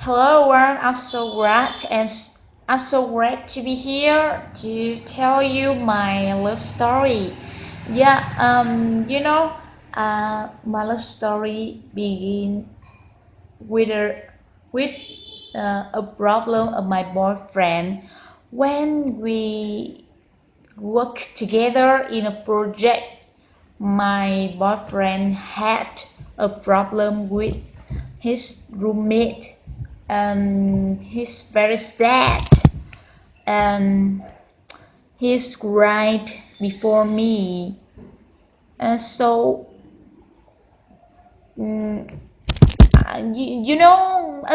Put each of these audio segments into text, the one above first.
Hello, everyone. I'm so glad to be here to tell you my love story. Yeah, my love story begin with a problem of my boyfriend when we work together in a project. My boyfriend had a problem with his roommate, and he's very sad, and he's right before me. And so, mm, at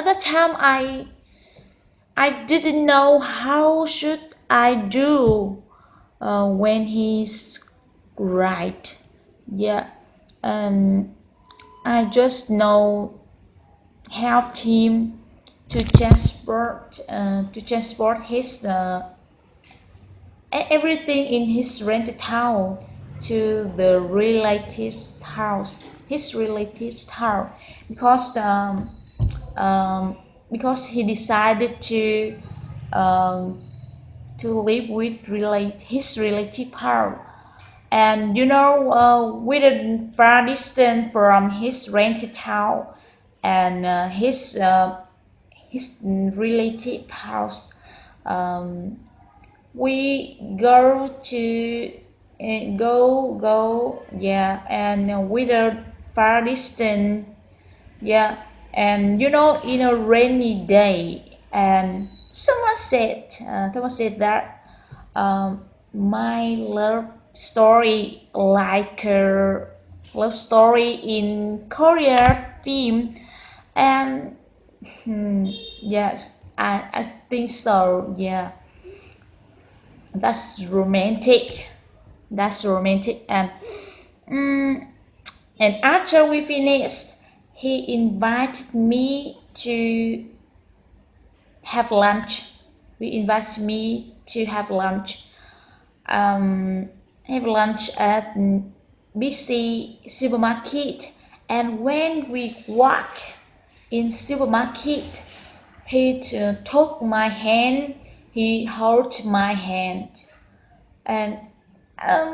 the time I didn't know how should I do when he's right. Yeah, and I just know helped him to transport his everything in his rented house to the his relative's house, because because he decided um, to live with his relative house. And we're far distant from his rented house and his relative house. Um, we go to go yeah, and we're far distant. Yeah, and in a rainy day, and someone said that my love story like a love story in Korean film, and yes, I think so. Yeah, that's romantic. That's romantic, mm, and after we finished, he invited me to have lunch. We invited me to have lunch at busy supermarket. And when we walk in supermarket, he took my hand. He held my hand, and I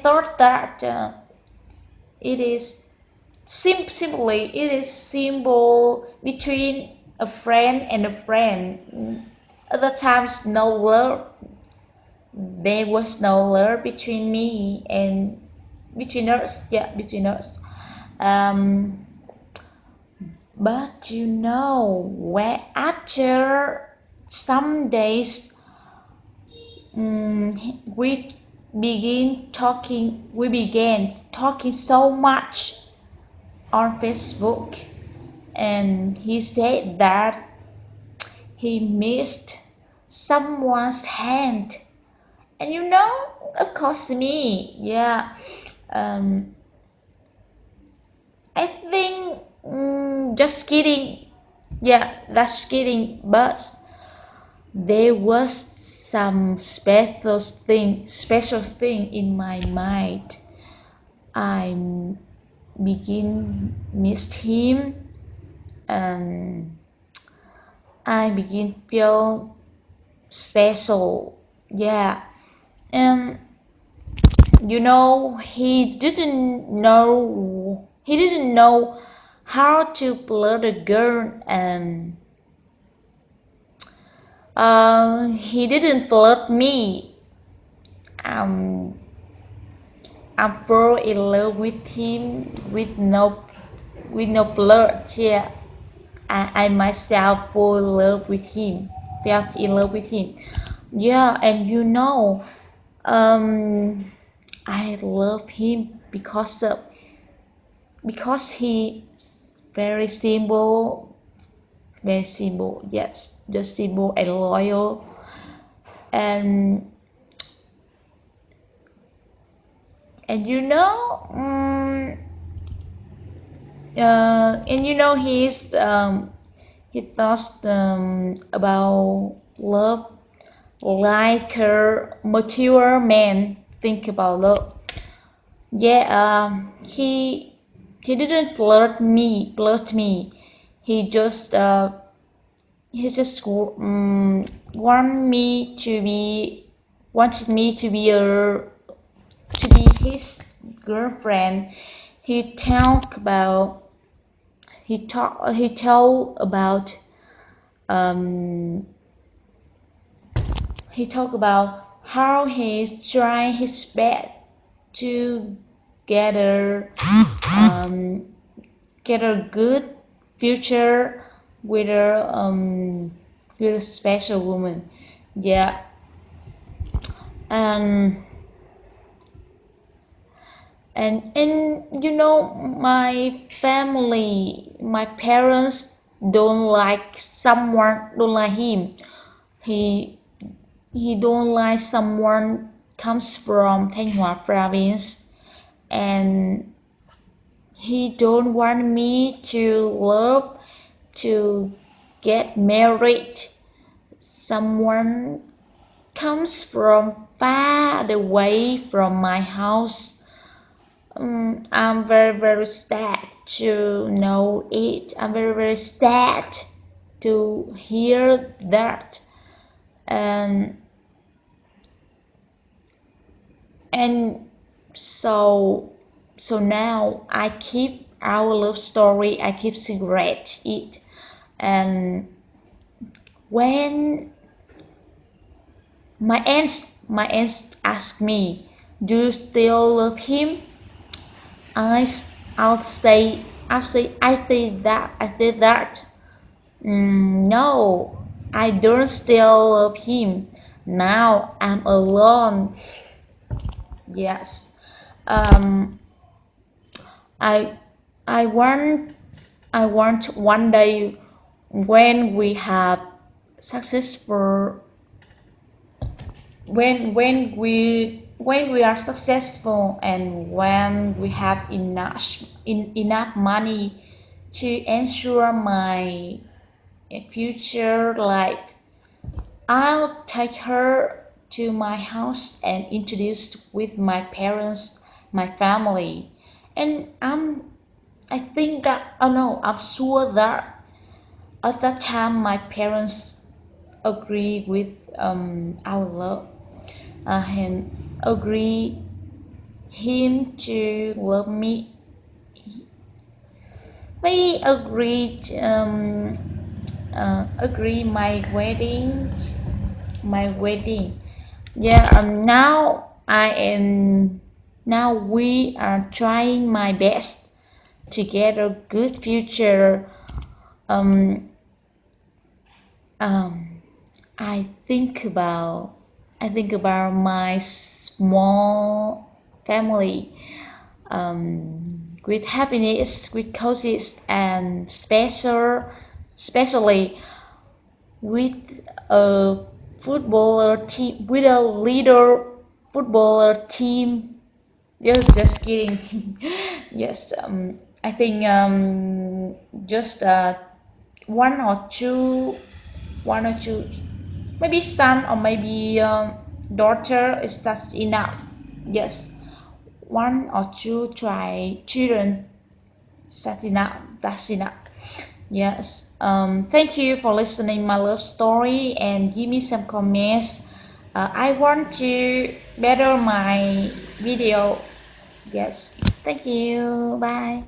thought that it is simply it is symbol between a friend and a friend. Other times, no love. There was no love between me and between us. Yeah, between us. Um, but where after some days, we we began talking so much on Facebook, and he said that he missed someone's hand. And of course, me, yeah. um, I think, just kidding. Yeah, that's kidding, but there was some special thing in my mind. I begin missed him, and I begin feel special. Yeah, and he didn't know how to flirt a girl, and he didn't flirt me. um I'm fall in love with him with no flirt. Yeah, I myself fall in love with him, felt in love with him. Yeah, and I love him because he's very simple, yes, just simple and loyal, and and he thought about love like a mature man think about love. Yeah, he didn't flirt me. He just want me to be wanted me to be his girlfriend. He talked about he told about um, he talked about how he's trying his best to get a get a good future with a special woman. Yeah, and and you know, my parents don't like him. He he don't like someone comes from Thanh Hóa province, and he don't want me to get married. Someone comes from far away from my house. I'm very sad to know it. I'm very sad to hear that. And and so so now I keep our love story. I keep secret it. And when my aunt asked me, "Do you still love him?" I I say that no, I don't still love him. Now I'm alone. Yes. Um, I I want I want one day when we have successful when we are successful, and when we have enough money to ensure my future life, I'll take her to my house and introduce with my parents, my family. And I think that, oh no, I'm sure that at that time my parents agree with our love, and agree him to love me. We agreed agree my wedding. Yeah. Now we are trying my best to get a good future. um, um, I think about my small family, with happiness, with cozies, and especially with a with a leader footballer team. Just kidding. Yes. I think just one or two, one or two, maybe son or maybe daughter is just enough. Yes, one or two try children, that's enough. That's enough. Yes. Thank you for listening my love story, and give me some comments. I want to better my video. Yes. Thank you. Bye.